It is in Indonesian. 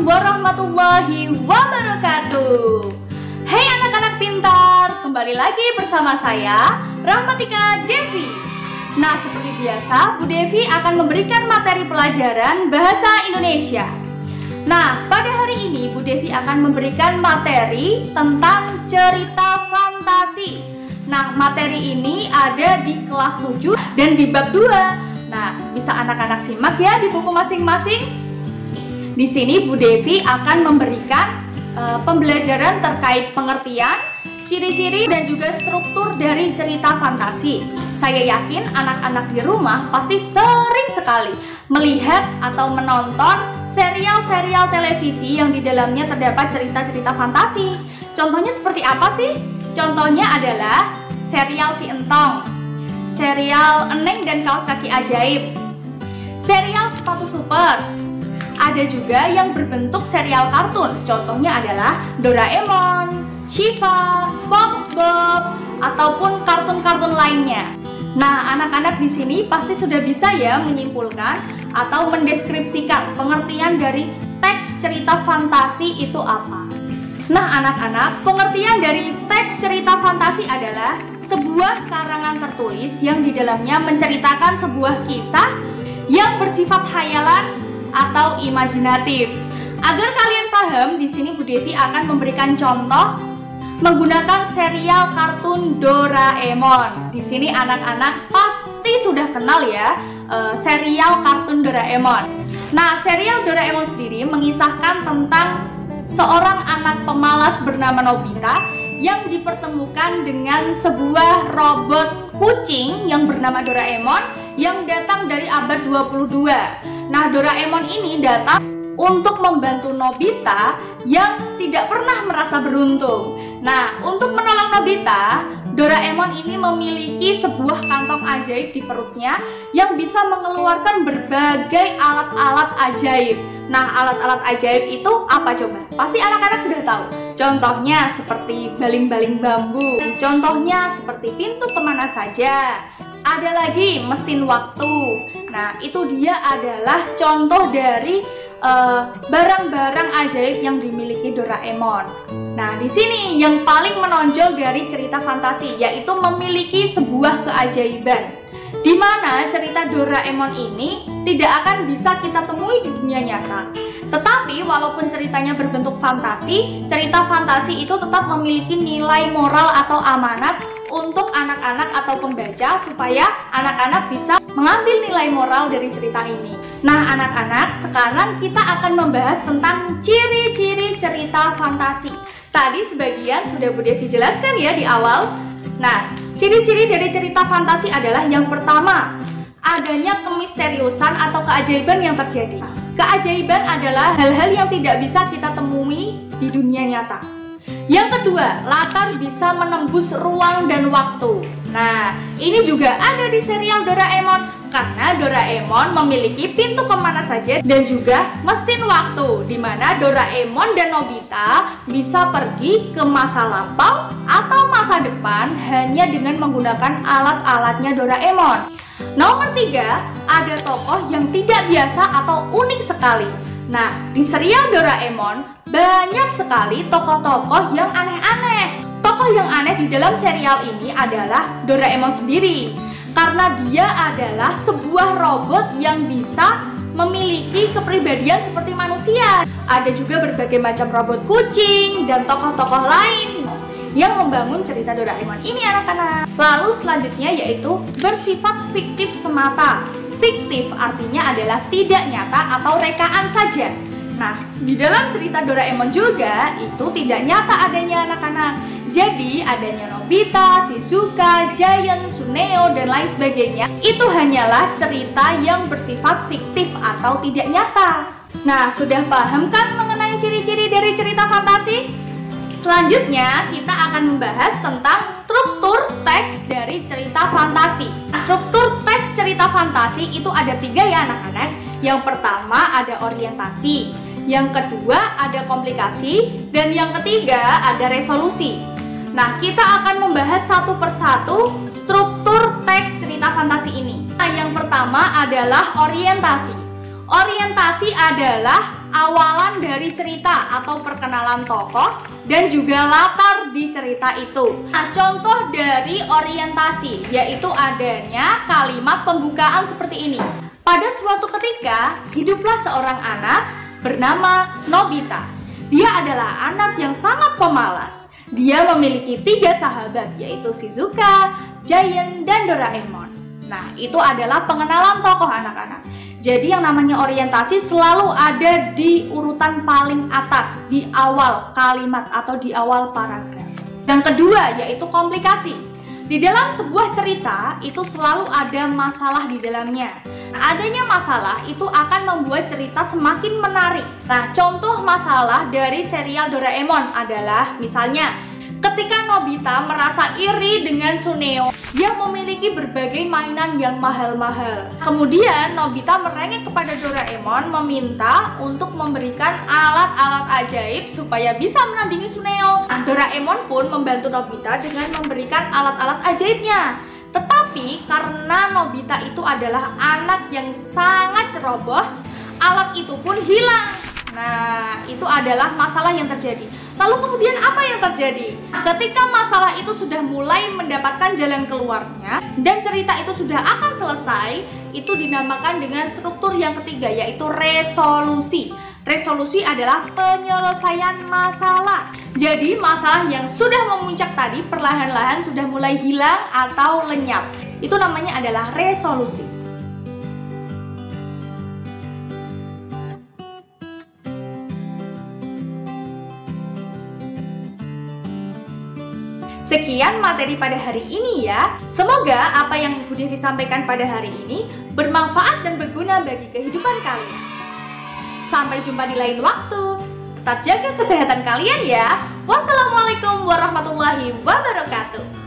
Assalamualaikum warahmatullahi wabarakatuh. Hai anak-anak pintar, kembali lagi bersama saya Rahmatika Devi. Nah, seperti biasa Bu Devi akan memberikan materi pelajaran bahasa Indonesia. Nah, pada hari ini Bu Devi akan memberikan materi tentang cerita fantasi. Nah, materi ini ada di kelas 7 dan di bab 2. Nah, bisa anak-anak simak ya di buku masing-masing. Di sini Bu Devi akan memberikan pembelajaran terkait pengertian, ciri-ciri dan juga struktur dari cerita fantasi. Saya yakin anak-anak di rumah pasti sering sekali melihat atau menonton serial-serial televisi yang di dalamnya terdapat cerita-cerita fantasi. Contohnya seperti apa sih? Contohnya adalah serial Si Entong, serial Eneng dan Kaos Kaki Ajaib, serial Sepatu Super. Ada juga yang berbentuk serial kartun, contohnya adalah Doraemon, Shiva, SpongeBob, ataupun kartun-kartun lainnya. Nah, anak-anak di sini pasti sudah bisa ya menyimpulkan atau mendeskripsikan pengertian dari teks cerita fantasi itu apa. Nah, anak-anak, pengertian dari teks cerita fantasi adalah sebuah karangan tertulis yang di dalamnya menceritakan sebuah kisah yang bersifat khayalan atau imajinatif. Agar kalian paham, di sini Bu Devi akan memberikan contoh menggunakan serial kartun Doraemon. Di sini anak-anak pasti sudah kenal ya serial kartun Doraemon. Nah, serial Doraemon sendiri mengisahkan tentang seorang anak pemalas bernama Nobita yang dipertemukan dengan sebuah robot kucing yang bernama Doraemon yang datang dari abad 22. Nah, Doraemon ini datang untuk membantu Nobita yang tidak pernah merasa beruntung. Nah, untuk menolong Nobita, Doraemon ini memiliki sebuah kantong ajaib di perutnya yang bisa mengeluarkan berbagai alat-alat ajaib. Nah, alat-alat ajaib itu apa coba? Pasti anak-anak sudah tahu. Contohnya seperti baling-baling bambu. Contohnya seperti pintu kemana saja. Ada lagi mesin waktu. Nah, itu dia adalah contoh dari barang-barang ajaib yang dimiliki Doraemon. Nah, di sini yang paling menonjol dari cerita fantasi yaitu memiliki sebuah keajaiban, di mana cerita Doraemon ini tidak akan bisa kita temui di dunia nyata. Tetapi walaupun ceritanya berbentuk fantasi, cerita fantasi itu tetap memiliki nilai moral atau amanat untuk anak-anak atau pembaca supaya anak-anak bisa mengambil nilai moral dari cerita ini. Nah, anak-anak, sekarang kita akan membahas tentang ciri-ciri cerita fantasi. Tadi sebagian sudah Bu Devi jelaskan ya di awal. Nah, ciri-ciri dari cerita fantasi adalah yang pertama, adanya kemisteriusan atau keajaiban yang terjadi. Keajaiban adalah hal-hal yang tidak bisa kita temui di dunia nyata. Yang kedua, latar bisa menembus ruang dan waktu. Nah, ini juga ada di serial Doraemon karena Doraemon memiliki pintu kemana saja dan juga mesin waktu, di mana Doraemon dan Nobita bisa pergi ke masa lampau atau masa depan hanya dengan menggunakan alat-alatnya Doraemon. Nomor 3, ada tokoh yang tidak biasa atau unik sekali. Nah, di serial Doraemon banyak sekali tokoh-tokoh yang aneh-aneh. Tokoh yang aneh di dalam serial ini adalah Doraemon sendiri, karena dia adalah sebuah robot yang bisa memiliki kepribadian seperti manusia. Ada juga berbagai macam robot kucing dan tokoh-tokoh lain yang membangun cerita Doraemon ini, anak-anak. Lalu selanjutnya yaitu bersifat fiktif semata. Fiktif artinya adalah tidak nyata atau rekaan saja. Nah, di dalam cerita Doraemon juga itu tidak nyata adanya, anak-anak. Jadi adanya Nobita, Shizuka, Giant, Suneo, dan lain sebagainya itu hanyalah cerita yang bersifat fiktif atau tidak nyata. Nah, sudah paham kan mengenai ciri-ciri dari cerita fantasi? Selanjutnya kita akan membahas tentang struktur teks dari cerita fantasi. Struktur teks cerita fantasi itu ada 3 ya, anak-anak. Yang pertama ada orientasi, yang kedua ada komplikasi, dan yang ketiga ada resolusi. Nah, kita akan membahas satu persatu struktur teks cerita fantasi ini. Nah, yang pertama adalah orientasi. Orientasi adalah awalan dari cerita atau perkenalan tokoh dan juga latar di cerita itu. Nah, contoh dari orientasi yaitu adanya kalimat pembukaan seperti ini. Pada suatu ketika, hiduplah seorang anak bernama Nobita. Dia adalah anak yang sangat pemalas. Dia memiliki 3 sahabat, yaitu Shizuka, Giant, dan Doraemon. Nah, itu adalah pengenalan tokoh anak-anak. Jadi yang namanya orientasi selalu ada di urutan paling atas, di awal kalimat atau di awal paragraf. Yang kedua yaitu komplikasi. Di dalam sebuah cerita itu selalu ada masalah di dalamnya. Nah, adanya masalah itu akan membuat cerita semakin menarik. Nah, contoh masalah dari serial Doraemon adalah misalnya ketika Nobita merasa iri dengan Suneo yang memiliki berbagai mainan yang mahal-mahal. Kemudian Nobita merengek kepada Doraemon meminta untuk memberikan alat-alat ajaib supaya bisa menandingi Suneo. Nah, Doraemon pun membantu Nobita dengan memberikan alat-alat ajaibnya. Tetapi karena Nobita itu adalah anak yang sangat ceroboh, alat itu pun hilang. Nah, itu adalah masalah yang terjadi. Lalu kemudian apa yang terjadi? Ketika masalah itu sudah mulai mendapatkan jalan keluarnya dan cerita itu sudah akan selesai, itu dinamakan dengan struktur yang ketiga yaitu resolusi. Resolusi adalah penyelesaian masalah. Jadi masalah yang sudah memuncak tadi perlahan-lahan sudah mulai hilang atau lenyap. Itu namanya adalah resolusi. Sekian materi pada hari ini ya. Semoga apa yang Bu Devi sampaikan pada hari ini bermanfaat dan berguna bagi kehidupan kalian. Sampai jumpa di lain waktu. Tetap jaga kesehatan kalian ya. Wassalamualaikum warahmatullahi wabarakatuh.